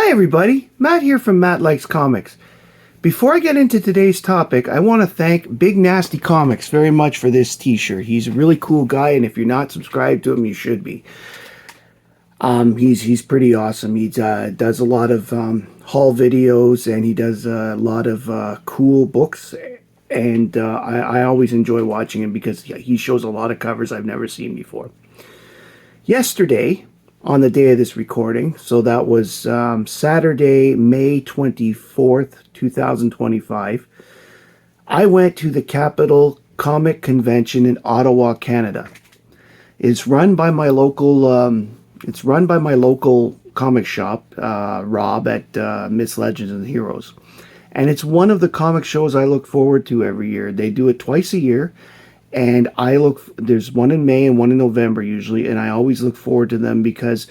Hi everybody, Matt here from Matt Likes Comics. Before I get into today's topic, I want to thank Big Nasty Comics very much for this t-shirt. He's a really cool guy, and if you're not subscribed to him, you should be. He's pretty awesome. He does a lot of haul videos, and he does a lot of cool books, and I always enjoy watching him because he shows a lot of covers I've never seen before. Yesterday, on the day of this recording, so that was Saturday, May 24th, 2025, I went to the Capital Comic Convention in Ottawa, Canada. It's run by my local comic shop, Rob at Myths, Legends, and Heroes. And it's one of the comic shows I look forward to every year. They do it twice a year. And there's one in May and one in November usually, and I always look forward to them because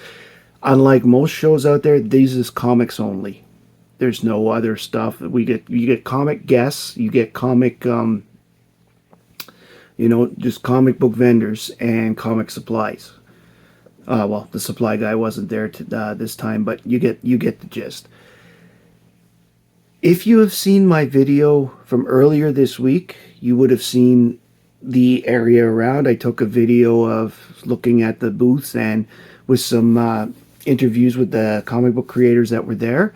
unlike most shows out there, these is comics only. There's no other stuff. You get comic guests, you get comic, just comic book vendors and comic supplies. Well, the supply guy wasn't there this time, but you get the gist. If you have seen my video from earlier this week, you would have seen the area around. I took a video of looking at the booths and with some interviews with the comic book creators that were there.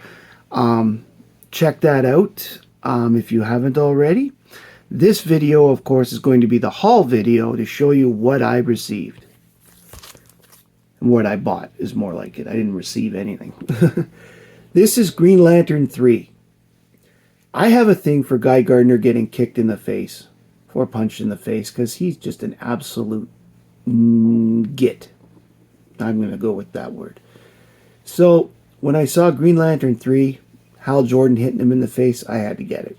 Check that out if you haven't already. This video, of course, is going to be the haul video to show you what I received. And what I bought is more like it. I didn't receive anything. This is Green Lantern 3. I have a thing for Guy Gardner getting kicked in the face. Or punched in the face, because he's just an absolute git. I'm going to go with that word. So, when I saw Green Lantern 3, Hal Jordan hitting him in the face, I had to get it.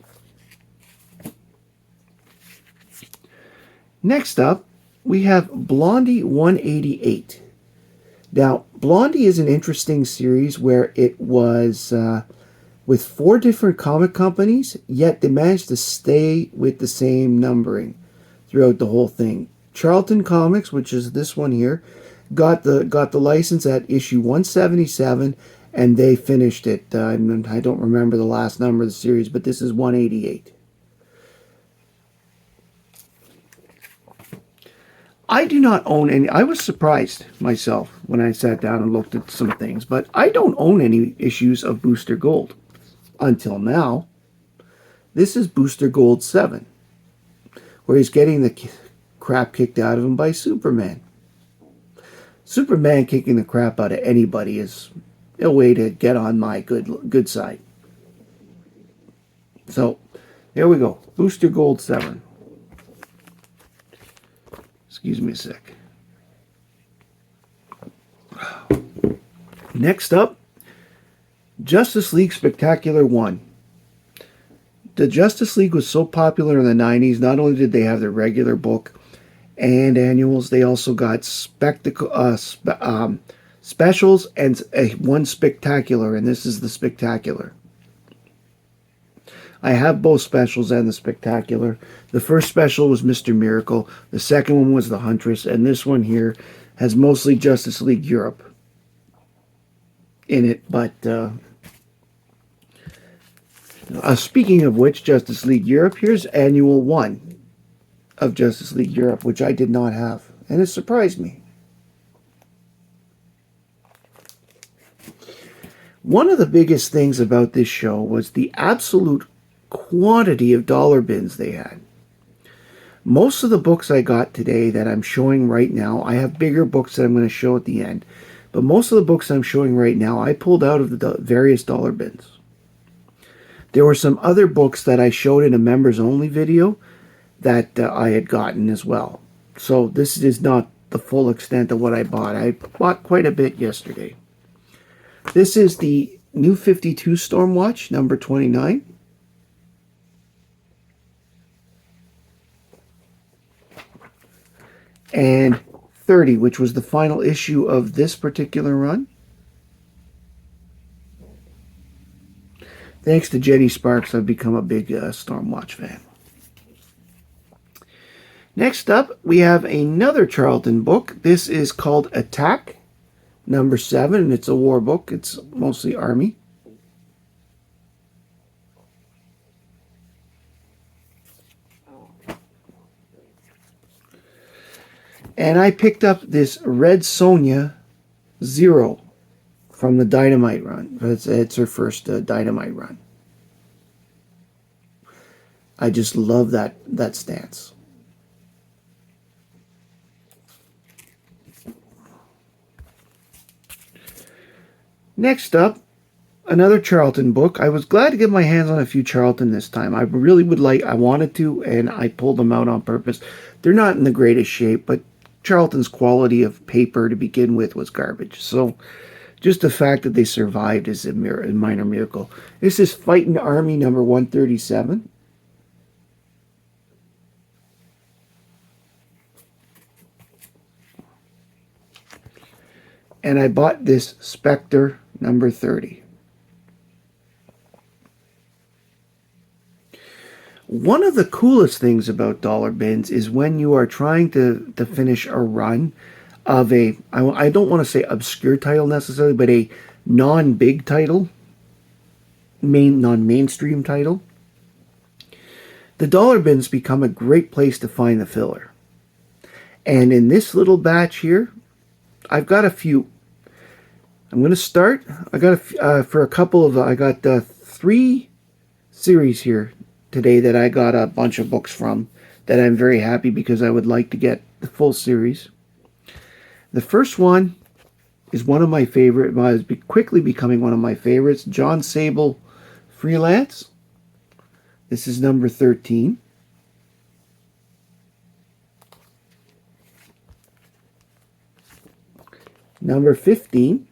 Next up, we have Blondie 188. Now, Blondie is an interesting series where it was with 4 different comic companies, yet they managed to stay with the same numbering throughout the whole thing. Charlton Comics, which is this one here, got the license at issue 177, and they finished it. I don't remember the last number of the series, but this is 188. I do not own any. I was surprised myself when I sat down and looked at some things, but I don't own any issues of Booster Gold. Until now. This is Booster Gold 7, where he's getting the crap kicked out of him by Superman. Superman kicking the crap out of anybody is a way to get on my good side. So, there we go. Booster Gold 7. Excuse me a sec. Next up, Justice League Spectacular 1. The Justice League was so popular in the 90s, not only did they have their regular book and annuals, they also got specials and one spectacular, and this is the Spectacular. I have both specials and the Spectacular. The first special was Mr. Miracle, the second one was the Huntress, and this one here has mostly Justice League Europe in it, but speaking of which, Justice League Europe, here's Annual 1 of Justice League Europe, which I did not have, and it surprised me. One of the biggest things about this show was the absolute quantity of dollar bins they had. Most of the books I got today that I'm showing right now, I have bigger books that I'm going to show at the end, but most of the books I'm showing right now, I pulled out of the various dollar bins. There were some other books that I showed in a members-only video that I had gotten as well. So this is not the full extent of what I bought. I bought quite a bit yesterday. This is the New 52 Stormwatch, number 29. And 30, which was the final issue of this particular run. Thanks to Jenny Sparks, I've become a big Stormwatch fan. Next up, we have another Charlton book. This is called Attack, number 7, and it's a war book. It's mostly Army. And I picked up this Red Sonja Zero from the Dynamite run. It's her first Dynamite run. I just love that stance. Next up, another Charlton book. I was glad to get my hands on a few Charlton this time. I really would like, I wanted to, and I pulled them out on purpose. They're not in the greatest shape, but Charlton's quality of paper to begin with was garbage. So just the fact that they survived is a minor miracle. This is Fighting Army number 137. And I bought this Spectre number 30. One of the coolest things about dollar bins is when you are trying to finish a run of a, I don't want to say obscure title necessarily, but a non-big title, non-mainstream title. The dollar bins become a great place to find the filler. And in this little batch here, I've got a few. I'm going to start. I got for a couple of. I got 3 series here today that I got a bunch of books from that I'm very happy because I would like to get the full series. The first one is one of my favorite. Well, it's quickly becoming one of my favorites. John Sable Freelance. This is number 13. Number 15.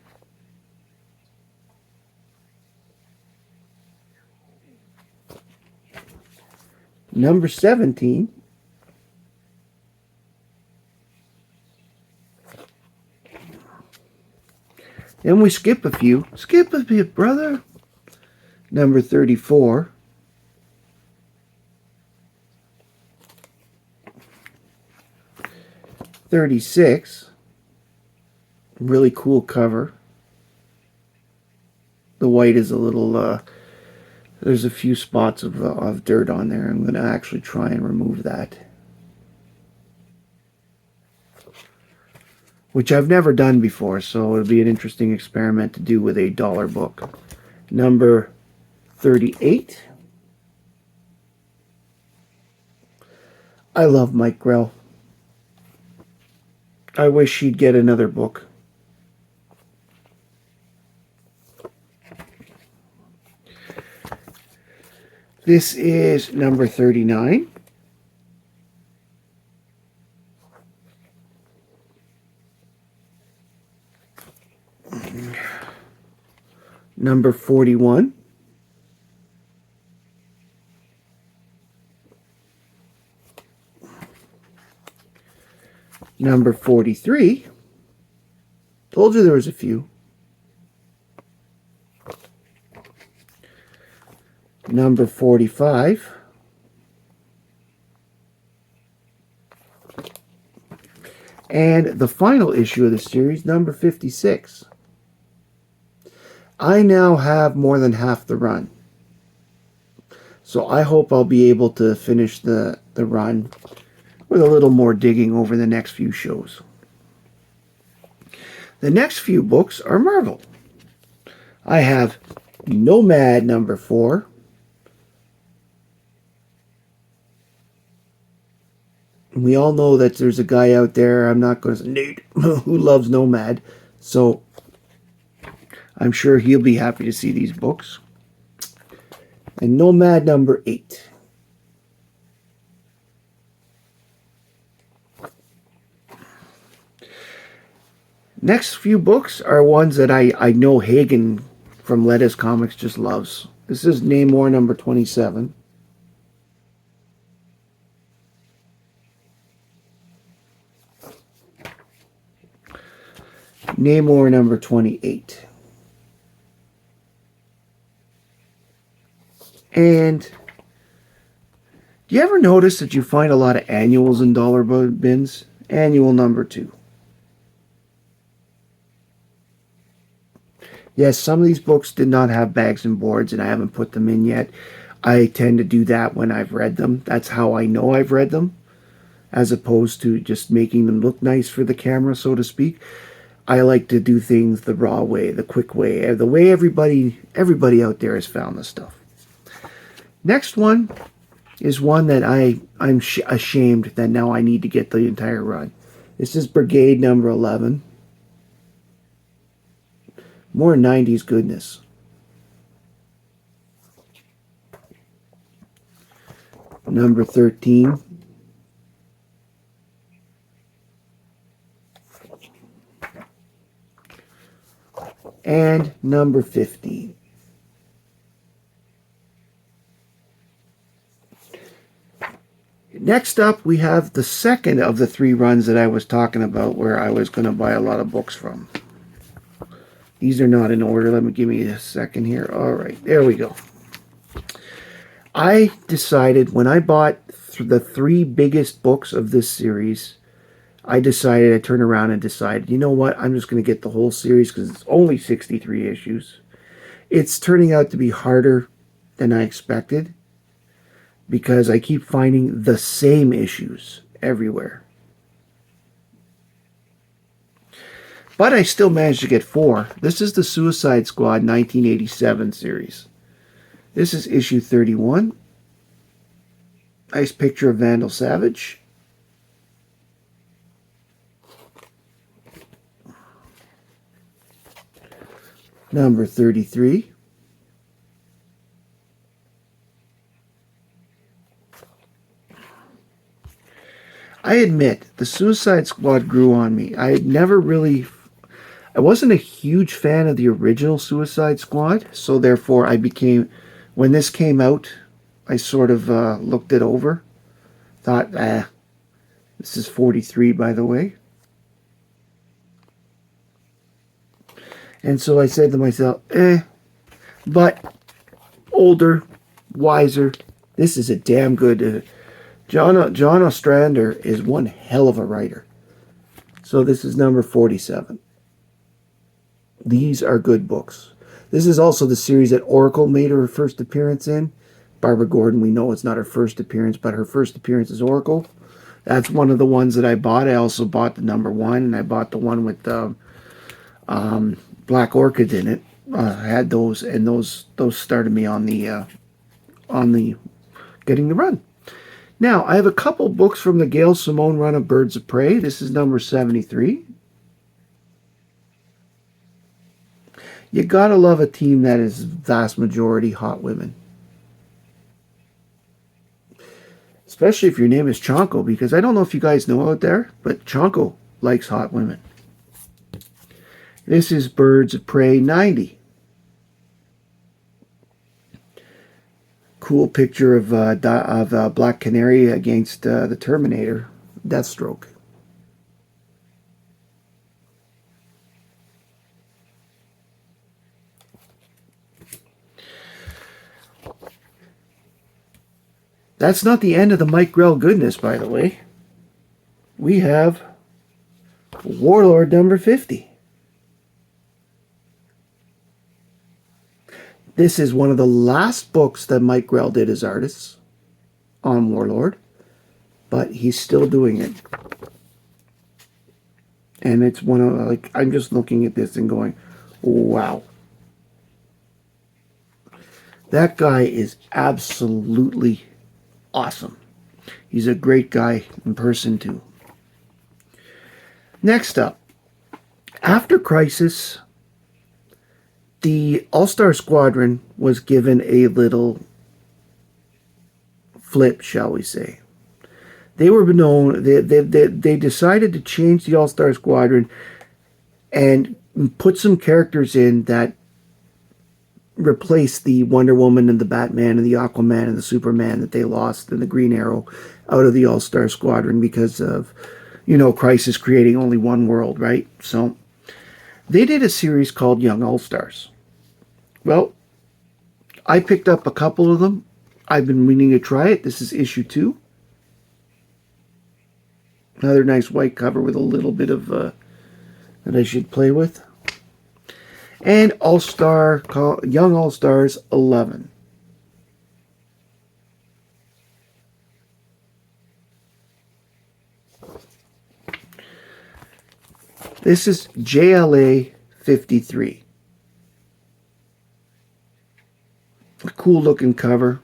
Number 17. Then we skip a few. Skip a bit, brother. Number 34. $36. Really cool cover. The white is a little, there's a few spots of dirt on there. I'm going to actually try and remove that. Which I've never done before, so it'll be an interesting experiment to do with a dollar book. Number 38. I love Mike Grell. I wish he'd get another book. This is number 39. Number 41. Number 43. Told you there was a few. Number 45. And the final issue of the series, number 56. I now have more than half the run. So I hope I'll be able to finish the run with a little more digging over the next few shows. The next few books are Marvel. I have Nomad number 4. We all know that there's a guy out there, I'm not going to say Nate, who loves Nomad. So I'm sure he'll be happy to see these books. And Nomad number 8. Next few books are ones that I know Hagen from Lettuce Comics just loves. This is Namor number 27. Namor number 28. And do you ever notice that you find a lot of annuals in dollar bins? Annual number 2. Yes, some of these books did not have bags and boards, and I haven't put them in yet. I tend to do that when I've read them. That's how I know I've read them. as opposed to just making them look nice for the camera, so to speak. I like to do things the raw way, the quick way, the way everybody out there has found this stuff. Next one is one that I'm ashamed that now I need to get the entire run. This is Brigade number 11. More 90s goodness. Number 13. And number 15. Next up, we have the second of the 3 runs that I was talking about where I was going to buy a lot of books from. These are not in order. Give me a second here. All right, there we go. I decided when I bought the 3 biggest books of this series, I turned around and decided, you know what? I'm just going to get the whole series because it's only 63 issues. It's turning out to be harder than I expected because I keep finding the same issues everywhere. But I still managed to get 4. This is the Suicide Squad 1987 series. This is issue 31. Nice picture of Vandal Savage. Number 33. I admit, the Suicide Squad grew on me. I wasn't a huge fan of the original Suicide Squad, so therefore when this came out, I sort of looked it over. Thought, this is 43, by the way. And so I said to myself, but older, wiser, this is a damn good... John Ostrander is one hell of a writer. So this is number 47. These are good books. This is also the series that Oracle made her first appearance in. Barbara Gordon, we know it's not her first appearance, but her first appearance is Oracle. That's one of the ones that I bought. I also bought the number 1, and I bought the one with Black Orchid in it. I had those, and those started me on the getting the run. Now, I have a couple books from the Gail Simone run of Birds of Prey. This is number 73. You gotta love a team that is vast majority hot women. Especially if your name is Chonko, because I don't know if you guys know out there, but Chonko likes hot women. This is Birds of Prey 90. Cool picture of Black Canary against the Terminator, Deathstroke. That's not the end of the Mike Grell goodness, by the way. We have Warlord number 50. This is one of the last books that Mike Grell did as artists on Warlord, but he's still doing it. And it's one of, I'm just looking at this and going, wow. That guy is absolutely awesome. He's a great guy in person too. Next up, after Crisis, the All-Star Squadron was given a little flip, shall we say. They were known, they decided to change the All-Star Squadron and put some characters in that replace the Wonder Woman and the Batman and the Aquaman and the Superman that they lost and the Green Arrow out of the All-Star Squadron because of, Crisis creating only one world, right? So they did a series called Young All-Stars. Well, I picked up a couple of them. I've been meaning to try it. This is issue 2. Another nice white cover with a little bit of that I should play with. And Young All-Stars 11. This is JLA 53. A cool looking cover.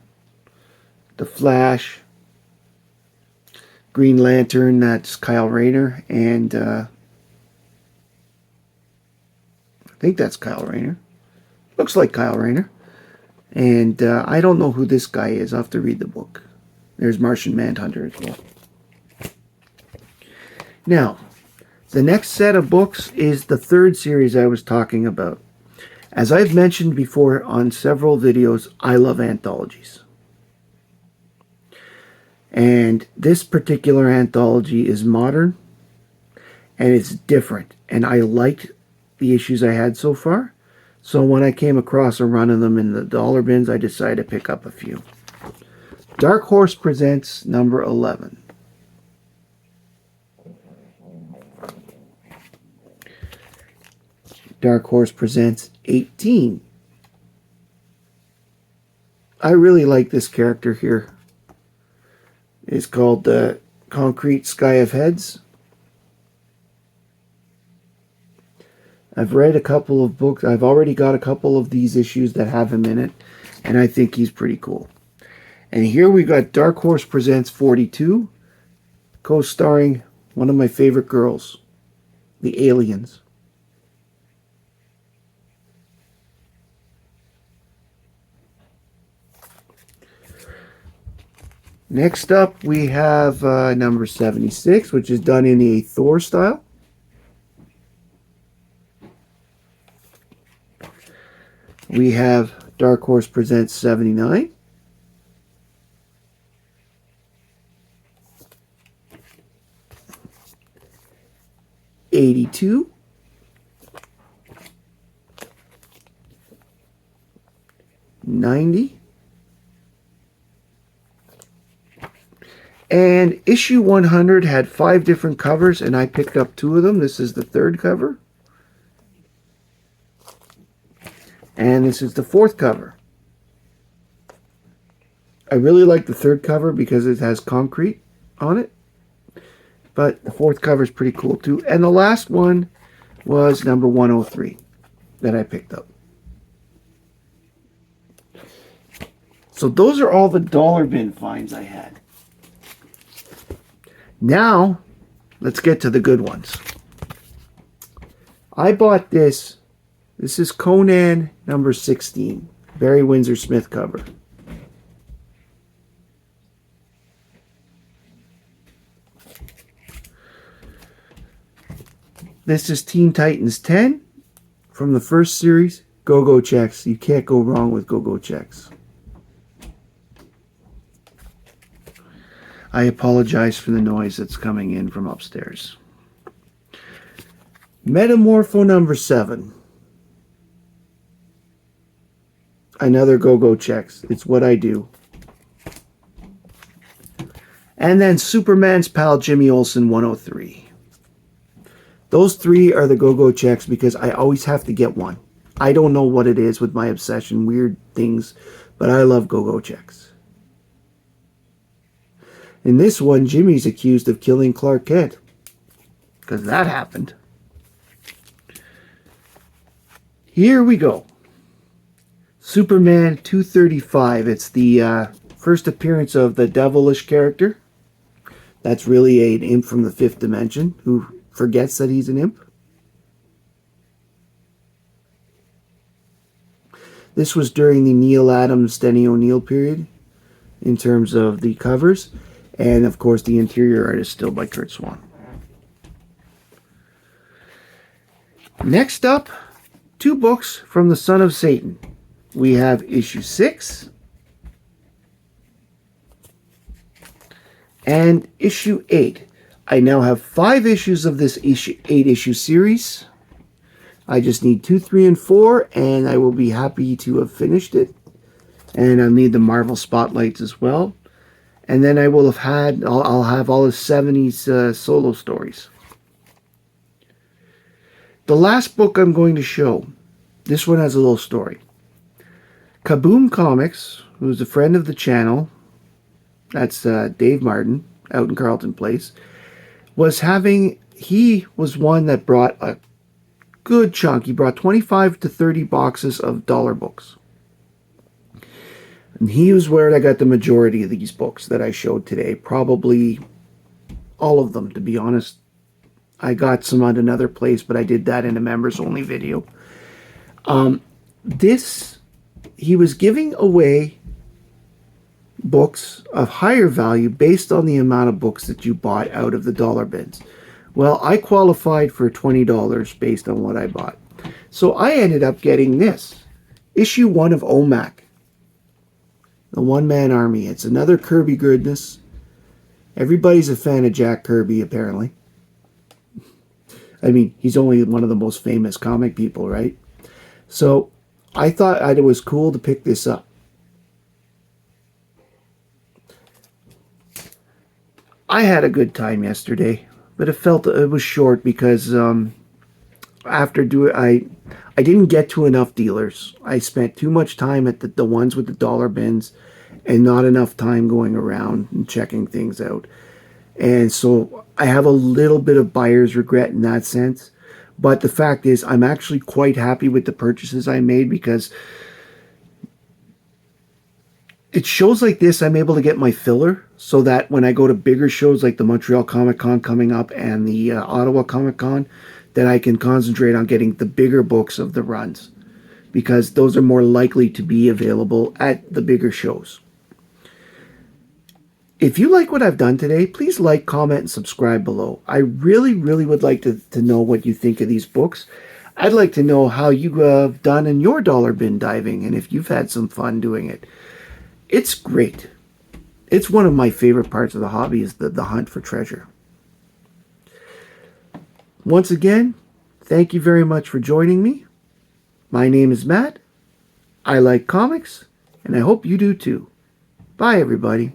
The Flash, Green Lantern, that's Kyle Rayner, and I think that's Kyle Rayner. Looks like Kyle Rayner. And I don't know who this guy is. I'll have to read the book. There's Martian Manhunter as well. Now, the next set of books is the third series I was talking about. As I've mentioned before on several videos, I love anthologies. And this particular anthology is modern and it's different. And I liked the issues I had so far. So when I came across a run of them in the dollar bins, I decided to pick up a few. Dark Horse presents number 11. Dark Horse presents 18. I really like this character here. It's called the Concrete Sky of Heads. I've read a couple of books. I've already got a couple of these issues that have him in it, and I think he's pretty cool. And here we got Dark Horse Presents 42, co-starring one of my favorite girls, the Aliens. Next up, we have number 76, which is done in a Thor style. We have Dark Horse Presents 79. '82. '90. And issue 100 had 5 different covers, and I picked up 2 of them. This is the third cover. And this is the fourth cover. I really like the third cover because it has concrete on it. But the fourth cover is pretty cool too. And the last one was number 103 that I picked up. So those are all the dollar bin finds I had. Now, let's get to the good ones. I bought this. This is Conan number 16. Barry Windsor Smith cover. This is Teen Titans 10 from the first series. Go-Go checks. You can't go wrong with Go-Go checks. I apologize for the noise that's coming in from upstairs. Metamorpho number 7. Another Go-Go checks. It's what I do. And then Superman's pal Jimmy Olsen 103. Those 3 are the Go-Go checks because I always have to get one. I don't know what it is with my obsession, weird things, but I love Go-Go checks. In this one, Jimmy's accused of killing Clark Kent. Because that happened. Here we go. Superman 235. It's the first appearance of the devilish character. That's really an imp from the 5th dimension who forgets that he's an imp. This was during the Neil Adams, Denny O'Neil period in terms of the covers. And, of course, the interior art is still by Kurt Swan. Next up, 2 books from the Son of Satan. We have issue 6 and issue 8. I now have 5 issues of this 8-issue series. I just need 2, 3, and 4, and I will be happy to have finished it. And I'll need the Marvel Spotlights as well. And then I will have had, I'll have all the 70s solo stories. The last book I'm going to show, this one has a little story. Kaboom Comics, who's a friend of the channel, that's Dave Martin, out in Carlton Place, was having, he was one that brought a good chunk. He brought 25 to 30 boxes of dollar books. And he was where I got the majority of these books that I showed today. Probably all of them, to be honest. I got some at another place, but I did that in a members only video. This, he was giving away books of higher value based on the amount of books that you bought out of the dollar bins. Well, I qualified for $20 based on what I bought. So I ended up getting this. Issue 1 of OMAC. The One-Man Army. It's another Kirby goodness. Everybody's a fan of Jack Kirby, apparently. I mean, he's only one of the most famous comic people, right? So I thought it was cool to pick this up. I had a good time yesterday, but it was short because I didn't get to enough dealers. I spent too much time at the ones with the dollar bins and not enough time going around and checking things out. And so I have a little bit of buyer's regret in that sense. But the fact is, I'm actually quite happy with the purchases I made, because it shows like this, I'm able to get my filler so that when I go to bigger shows like the Montreal Comic Con coming up and the Ottawa Comic Con, that I can concentrate on getting the bigger books of the runs, because those are more likely to be available at the bigger shows. If you like what I've done today, please like, comment, and subscribe below. I really, really would like to know what you think of these books. I'd like to know how you have done in your dollar bin diving and if you've had some fun doing it. It's great. It's one of my favorite parts of the hobby, is the hunt for treasure. Once again, thank you very much for joining me. My name is Matt. I like comics, and I hope you do too. Bye, everybody.